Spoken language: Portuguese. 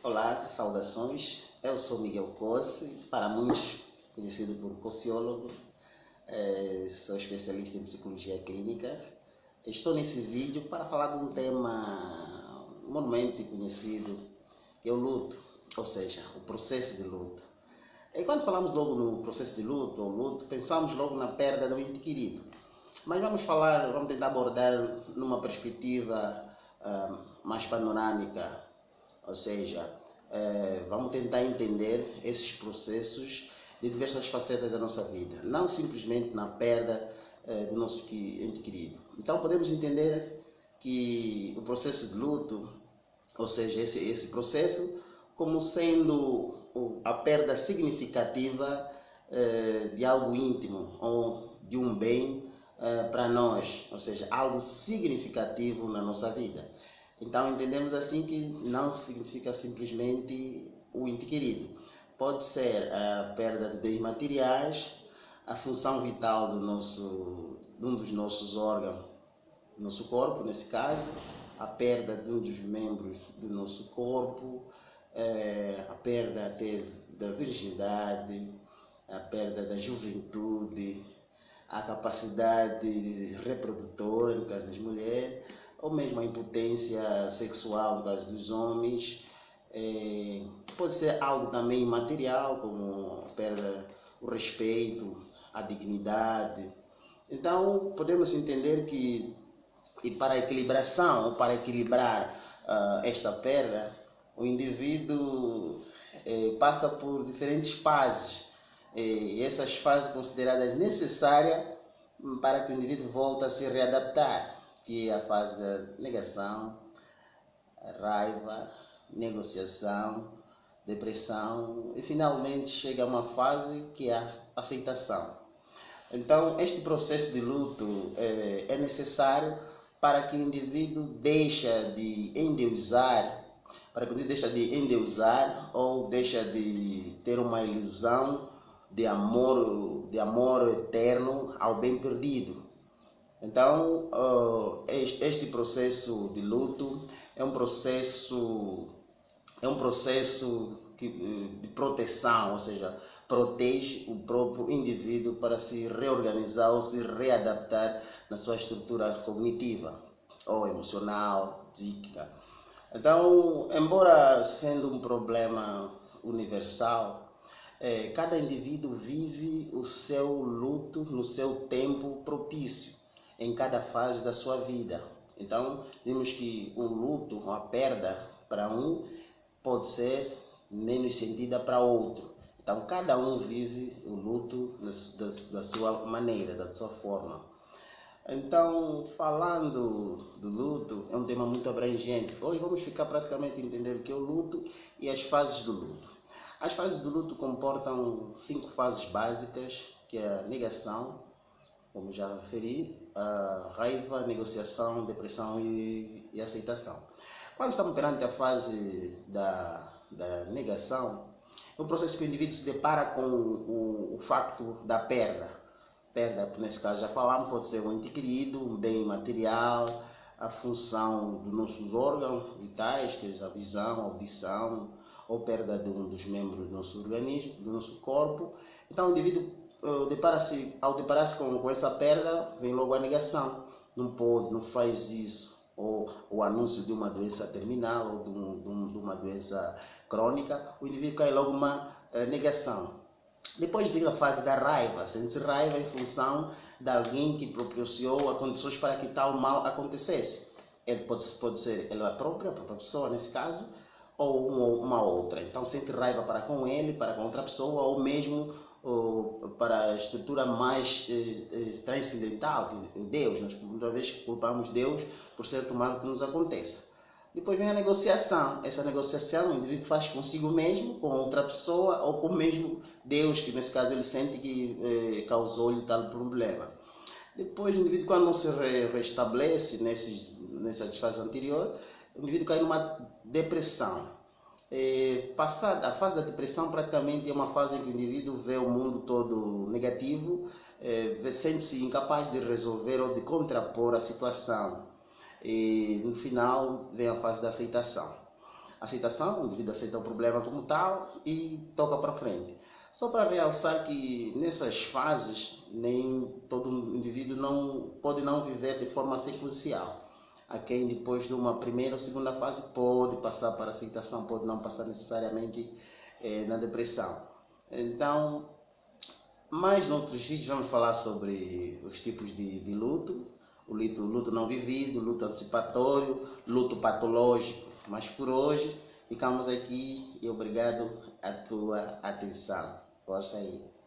Olá, saudações. Eu sou Miguel Cosse, para muitos conhecido por cociólogo. Sou especialista em psicologia clínica. Estou nesse vídeo para falar de um tema normalmente conhecido, que é o luto, ou seja, o processo de luto. E quando falamos logo no processo de luto ou luto, pensamos logo na perda do ente querido. Mas vamos tentar abordar numa perspectiva mais panorâmica, ou seja, vamos tentar entender esses processos de diversas facetas da nossa vida, não simplesmente na perda do nosso ente querido. Então podemos entender que o processo de luto, ou seja, esse processo, como sendo a perda significativa de algo íntimo ou de um bem para nós, ou seja, algo significativo na nossa vida. Então entendemos assim que não significa simplesmente o ente querido. Pode ser a perda de bens materiais, a função vital de um dos nossos órgãos, do nosso corpo, nesse caso, a perda de um dos membros do nosso corpo, a perda até da virgindade, a perda da juventude, a capacidade reprodutora, no caso das mulheres, ou mesmo a impotência sexual, no caso dos homens. Pode ser algo também imaterial, como a perda do respeito, a dignidade. Então, podemos entender que para a equilibração, ou para equilibrar esta perda, o indivíduo passa por diferentes fases. E essas fases consideradas necessárias para que o indivíduo volte a se readaptar, que é a fase da negação, raiva, negociação, depressão e finalmente chega a uma fase que é a aceitação. Então, este processo de luto é necessário para que o indivíduo deixe de endeusar, ou deixe de ter uma ilusão de amor eterno ao bem perdido. Então, este processo de luto é um processo de proteção, ou seja, protege o próprio indivíduo para se reorganizar ou se readaptar na sua estrutura cognitiva ou emocional, psíquica. Então, embora sendo um problema universal, cada indivíduo vive o seu luto no seu tempo propício, em cada fase da sua vida. Então, vimos que o luto, uma perda para um, pode ser menos sentida para outro. Então, cada um vive o luto da sua maneira, da sua forma. Então, falando do luto, é um tema muito abrangente. Hoje vamos ficar praticamente entendendo o que é o luto e as fases do luto. As fases do luto comportam 5 fases básicas, que é a negação, como já referi, a raiva, a negociação, depressão e aceitação. Quando estamos perante a fase da negação, é um processo que o indivíduo se depara com o facto da perda. Perda, nesse caso já falamos, pode ser um ente querido, um bem material, a função dos nossos órgãos vitais, que é a visão, a audição, ou perda de um dos membros do nosso organismo, do nosso corpo. Então o indivíduo, ao deparar-se com essa perda, vem logo a negação. Não pode, não faz isso. Ou o anúncio de uma doença terminal ou de uma doença crônica, o indivíduo cai logo uma negação. Depois vem a fase da raiva, sente raiva em função de alguém que propiciou as condições para que tal mal acontecesse. Ele pode ser a própria pessoa, nesse caso, ou uma outra. Então sente raiva para com ele, para com outra pessoa, ou mesmo para a estrutura mais transcendental, Deus. Nós muitas vezes culpamos Deus por certo mal que nos aconteça. Depois vem a negociação. Essa negociação o indivíduo faz consigo mesmo, com outra pessoa ou com o mesmo Deus, que nesse caso ele sente que causou-lhe tal problema. Depois o indivíduo, quando não se restabelece nessa fase anterior, o indivíduo cai numa depressão. Passada a fase da depressão, praticamente é uma fase em que o indivíduo vê o mundo todo negativo, sente-se incapaz de resolver ou de contrapor a situação. E no final vem a fase da aceitação. aceitação, o indivíduo aceita o problema como tal e toca para frente. Só para realçar que nessas fases, nem todo indivíduo pode não viver de forma sequencial. Há quem depois de uma primeira ou segunda fase pode passar para a aceitação, pode não passar necessariamente na depressão. Então, mais noutros vídeos vamos falar sobre os tipos de luto, o luto não vivido, luto antecipatório, luto patológico. Mas por hoje ficamos aqui e obrigado a tua atenção. Força aí.